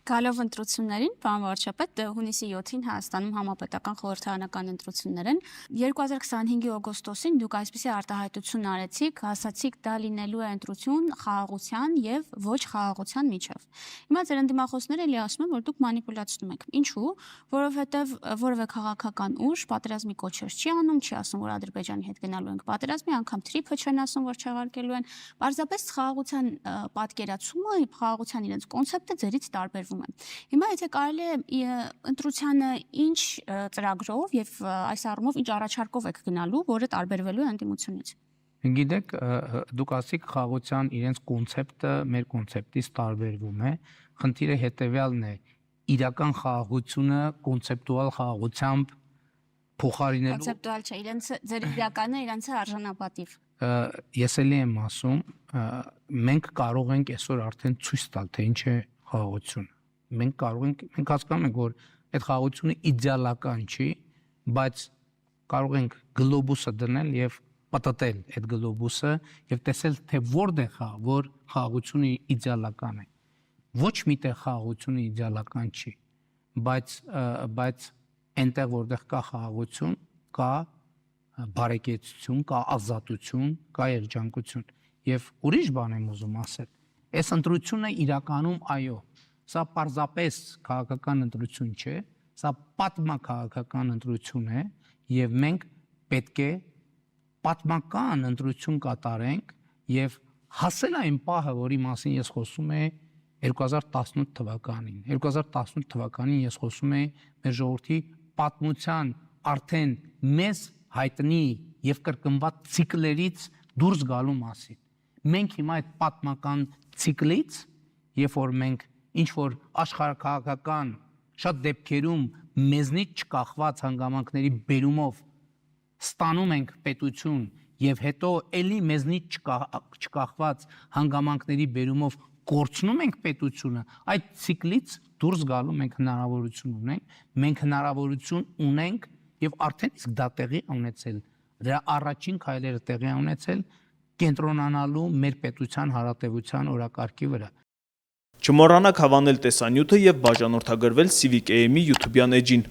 Գալով ընտրություններին, պարոն վարչապետ, հունիսի 7-ին Հայաստանում համապետական խորհրդարանական ընտրություններ են։ 2025-ի օգոստոսին դուք այսպիսի արտահայտություն արեցիք, ասացիք դա լինելու է ընտրություն խաղաղության եւ ոչ խաղաղության միջև։ Հիմա ձեր ընդդիմախոսները էլի ասում են, որ դուք մանիպուլացնում եք։ Ինչու՞, որովհետեւ որևէ քաղաքական ուժ պատերազմի կոչեր չի անում, չի ասում, որ Ադրբեջանի հետ գնալու ենք պատերազմի, անգամ թրիփը չեն ասում, որ չեղարկելու են։ Պարզապես խաղաղության պատկերացումը, խաղաղության իրենց կոնցեպտը ձերից տարբերվում է։ Հիմա եթե կարելի է ընտրությանը ինչ ծրագրով եւ այս առումով ինչ առաջարկով եք գնալու, որը տարբերվելու է ընդդիմությունից։ Գիտեք, դուք ասիք խաղաղության իրենց կոնցեպտը մեր կոնցեպտից տարբերվում է։ Խնդիրը հետեւյալն է. իրական խաղաղությունը կոնցեպտուալ խաղաղությամբ փոխարինելու կոնցեպտուալ չէ, իրենց ձեր իրականը իրենց է արժանապատիվ։ Ես էլի եմ ասում, մենք կարող ենք այսօր արդեն ցույց տալ, թե ինչ է խաղաղությունը։ Մենք հասկանում ենք, որ այդ խաղաղությունը իդեալական չի, բայց կարող ենք գլոբուսը դնել եւ պատտել այդ գլոբուսը եւ տեսել, թե որտեղ է, որ խաղաղությունը իդեալական է։ Ոչ միտեղ խաղաղությունը իդեալական չի, բայց այնտեղ որտեղ կա խաղաղություն, կա բարեկեցություն, կա ազատություն, կա երջանկություն։ Եվ ուրիշ բան եմ ուզում ասել։ Այս ընտրությունը իրականում այո, սա պարզապես քաղաքական ընտրություն չէ, սա պատմաքաղաքական ընտրություն է եւ մենք պետք է պատմական ընտրություն կատարենք եւ հասել այն պահը, որի մասին ես խոսում եմ 2018 թվականին։ 2018 թվականին ես խոսում եմ մեր ժողովրդի պատմության արդեն մեզ հայտնի եւ կրկնված ցիկլերից դուրս գալու մասին։ Մենք հիմա այդ պատմական ցիկլից, երբ որ մենք ինչ որ աշխարհակաղակական շատ դեպքերում մեզնից չկախված հանգամանքների բերումով ստանում ենք պետություն եւ հետո էլի մեզնից չկախված հանգամանքների բերումով կորցնում ենք պետությունը, այդ ցիկլից դուրս գալու մենք հնարավորություն ունենք եւ արդեն իսկ դա տեղի ունեցել։ Դրա առաջին քայլերը տեղի ունեցել կենտրոնանալու մեր պետության հարատեվության օրակարգի վրա։ Չմոռանաք հավանել տեսանյութը եւ բաժանորդագրվել Civic AM-ի YouTube-յան էջին։